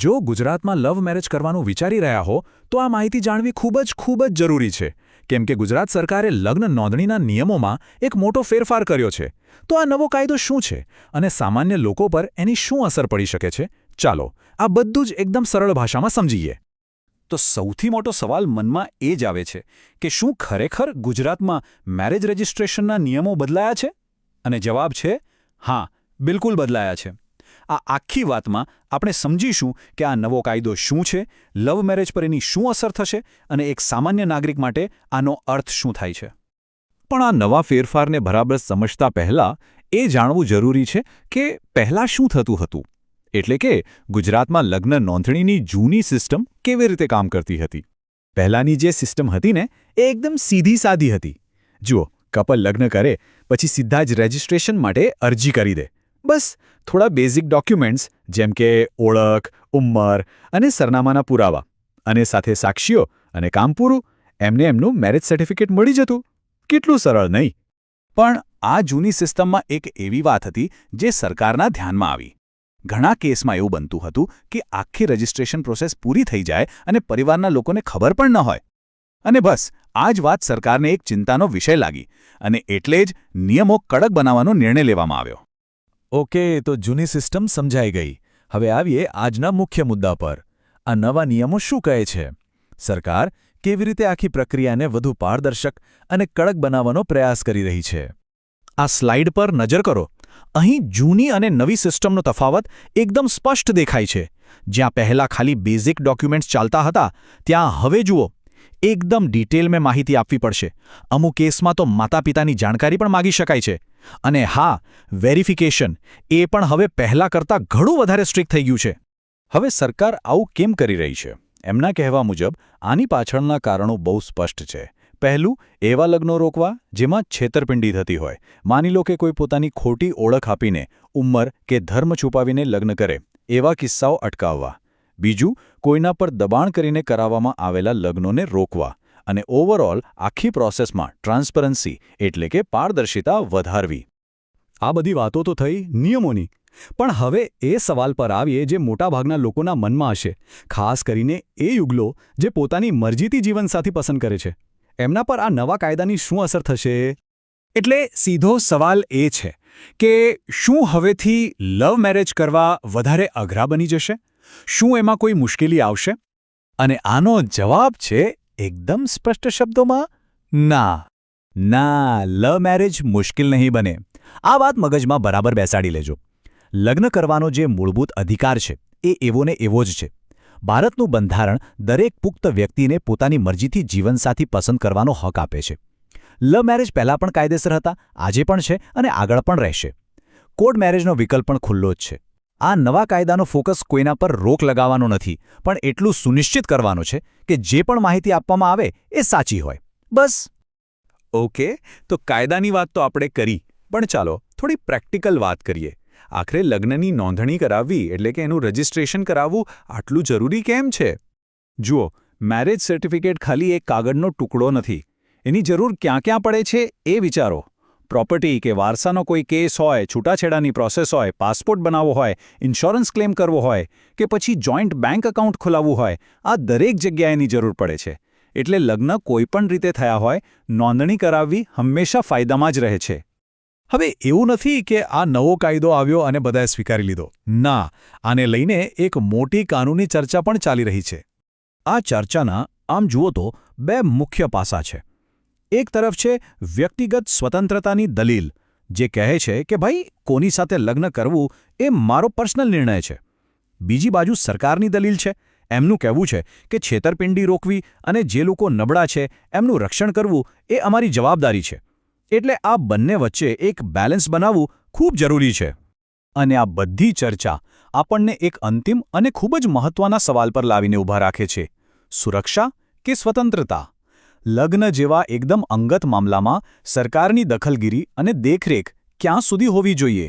જો ગુજરાતમાં love marriage કરવાનું વિચારી રહ્યા હો તો આ માહિતી જાણવી ખૂબ જ જરૂરી છે, કેમ કે ગુજરાત સરકારે લગ્ન નોંધણીના નિયમોમાં એક મોટો ફેરફાર કર્યો છે. તો આ નવો કાયદો શું છે અને સામાન્ય લોકો પર એની શું અસર પડી શકે છે? ચાલો આ બધું જ એકદમ સરળ ભાષામાં સમજીએ. તો સૌથી મોટો સવાલ મનમાં એ જ આવે છે કે શું ખરેખર ગુજરાતમાં મેરેજ રજિસ્ટ્રેશનના નિયમો બદલાયા છે? અને જવાબ છે હા, બિલકુલ બદલાયા છે. આ આખી વાતમાં આપણે સમજીશું કે આ નવો કાયદો શું છે, લવ મેરેજ પર એની શું અસર થશે અને એક સામાન્ય નાગરિક માટે આનો અર્થ શું થાય છે. પણ આ નવા ફેરફારને બરાબર સમજતા પહેલાં એ જાણવું જરૂરી છે કે પહેલાં શું થતું હતું. એટલે કે ગુજરાતમાં લગ્ન નોંધણીની જૂની સિસ્ટમ કેવી રીતે કામ કરતી હતી. પહેલાંની જે સિસ્ટમ હતી ને એ એકદમ સીધી સાદી હતી. જુઓ, કપલ લગ્ન કરે પછી સીધા જ રજિસ્ટ્રેશન માટે અરજી કરી દે. બસ થોડા બેઝિક ડોક્યુમેન્ટ્સ જેમ કે ઓળખ, ઉંમર અને સરનામાના પુરાવા અને સાથે સાક્ષીઓ અને કામ પૂરું, એમનું મેરેજ સર્ટિફિકેટ મળી જતું. કેટલું સરળ નહીં? પણ આ જૂની સિસ્ટમમાં એક એવી વાત હતી જે સરકારના ધ્યાનમાં આવી. ઘણા કેસમાં એવું બનતું હતું કે આખી રજિસ્ટ્રેશન પ્રોસેસ પૂરી થઈ જાય અને પરિવારના લોકોને ખબર પણ ન હોય. અને બસ આ જ વાત સરકારને એક ચિંતાનો વિષય લાગી અને એટલે જ નિયમો કડક બનાવવાનો નિર્ણય લેવામાં આવ્યો. ઓકે, તો જૂની સિસ્ટમ સમજાઈ ગઈ. હવે આવીએ આજના મુખ્ય મુદ્દા પર. આ નવા નિયમો શું કહે છે? સરકાર કેવી રીતે આખી પ્રક્રિયાને વધુ પારદર્શક અને કડક બનાવવાનો પ્રયાસ કરી રહી છે? આ સ્લાઇડ પર નજર કરો. અહીં જૂની અને નવી સિસ્ટમનો તફાવત એકદમ સ્પષ્ટ દેખાય છે. જ્યાં પહેલાં ખાલી બેઝિક ડોક્યુમેન્ટ્સ ચાલતા હતા, ત્યાં હવે જુઓ એકદમ ડિટેલમાં માહિતી આપવી પડશે. અમુક કેસમાં તો માતા પિતાની જાણકારી પણ માગી શકાય છે. અને હા, વેરિફિકેશન એ પણ હવે પહેલાં કરતાં ઘણું વધારે સ્ટ્રિક્ટ થઈ ગયું છે. હવે સરકાર આવું કેમ કરી રહી છે? એમના કહેવા મુજબ આની પાછળના કારણો બહુ સ્પષ્ટ છે. પહેલું, એવા લગ્નો રોકવા જેમાં છેતરપિંડી થતી હોય. માની લો કે કોઈ પોતાની ખોટી ઓળખ આપીને, ઉંમર કે ધર્મ છુપાવીને લગ્ન કરે, એવા કિસ્સાઓ અટકાવવા. બીજું, કોઈના પર દબાણ કરીને કરાવવામાં આવેલા લગ્નોને રોકવા. અને ઓવરઓલ આખી પ્રોસેસમાં ટ્રાન્સપરન્સી એટલે કે પારદર્શિતા વધારવી. આ બધી વાતો તો થઈ નિયમોની. પણ હવે એ સવાલ પર આવીએ જે મોટાભાગના લોકોના મનમાં હશે, ખાસ કરીને એ યુગલો જે પોતાની મરજીથી જીવનસાથી પસંદ કરે છે. એમના પર આ નવા કાયદાની શું અસર થશે? એટલે સીધો સવાલ એ છે કે શું હવેથી લવ મેરેજ કરવા વધારે અઘરા બની જશે? શું એમાં કોઈ મુશ્કેલી આવશે? અને આનો જવાબ છે એકદમ સ્પષ્ટ શબ્દોમાં ના. લવ મેરેજ મુશ્કેલ નહીં બને. આ વાત મગજમાં બરાબર બેસાડી લેજો. લગ્ન કરવાનો જે મૂળભૂત અધિકાર છે એ એવો ને એવો જ છે. ભારતનું બંધારણ દરેક પુખ્ત વ્યક્તિને પોતાની મરજીથી જીવનસાથી પસંદ કરવાનો હક આપે છે. લવ મેરેજ પહેલાં પણ કાયદેસર હતા, આજે પણ છે અને આગળ પણ રહેશે. કોર્ટ મેરેજનો વિકલ્પ પણ ખુલ્લો જ છે. આ નવા કાયદાનો ફોકસ કોઈના પર રોક લગાવવાનો નથી, પણ એટલું સુનિશ્ચિત કરવાનો છે કે જે પણ માહિતી આપવામાં આવે એ સાચી હોય. બસ. ઓકે, તો કાયદાની વાત તો આપણે કરી, પણ ચાલો થોડી પ્રેક્ટિકલ વાત કરીએ. આખરે લગ્નની નોંધણી કરાવવી એટલે કે એનું રજિસ્ટ્રેશન કરાવવું આટલું જરૂરી કેમ છે? જુઓ, મેરેજ સર્ટિફિકેટ ખાલી એક કાગળનો ટુકડો નથી. એની જરૂર ક્યાં ક્યાં પડે છે એ વિચારો. પ્રોપર્ટી કે વારસાનો કોઈ કેસ હોય, છૂટાછેડાની પ્રોસેસ હોય, પાસપોર્ટ બનાવવો હોય, ઇન્સ્યોરન્સ ક્લેમ કરવો હોય કે પછી જોઈન્ટ બેંક એકાઉન્ટ ખોલાવવું હોય, આ દરેક જગ્યાએ એની જરૂર પડે છે. એટલે લગ્ન કોઈપણ રીતે થયા હોય, નોંધણી કરાવવી હંમેશા ફાયદામાં જ રહે છે. હવે એવું નથી કે આ નવો કાયદો આવ્યો અને બધાએ સ્વીકારી લીધો. ના, આને લઈને એક મોટી કાનૂની ચર્ચા પણ ચાલી રહી છે. આ ચર્ચાના આમ જુઓ તો બે મુખ્ય પાસા છે. એક તરફ છે વ્યક્તિગત સ્વતંત્રતાની દલીલ, જે કહે છે કે ભાઈ કોની સાથે લગ્ન કરવું એ મારો પર્સનલ નિર્ણય છે. બીજી બાજુ સરકારની દલીલ છે. એમનું કહેવું છે કે છેતરપિંડી રોકવી અને જે લોકો નબળા છે એમનું રક્ષણ કરવું એ અમારી જવાબદારી છે. એટલે આ બંને વચ્ચે એક બેલેન્સ બનાવવું ખૂબ જરૂરી છે. અને આ બધી ચર્ચા આપણને એક અંતિમ અને ખૂબ જ મહત્વના સવાલ પર લાવીને ઊભા રાખે છે: સુરક્ષા કે સ્વતંત્રતા? લગ્ન જેવા એકદમ અંગત મામલામાં સરકારની દખલગીરી અને દેખરેખ ક્યાં સુધી હોવી જોઈએ?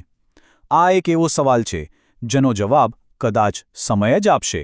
આ એક એવો સવાલ છે જેનો જવાબ કદાચ સમય જ આપશે.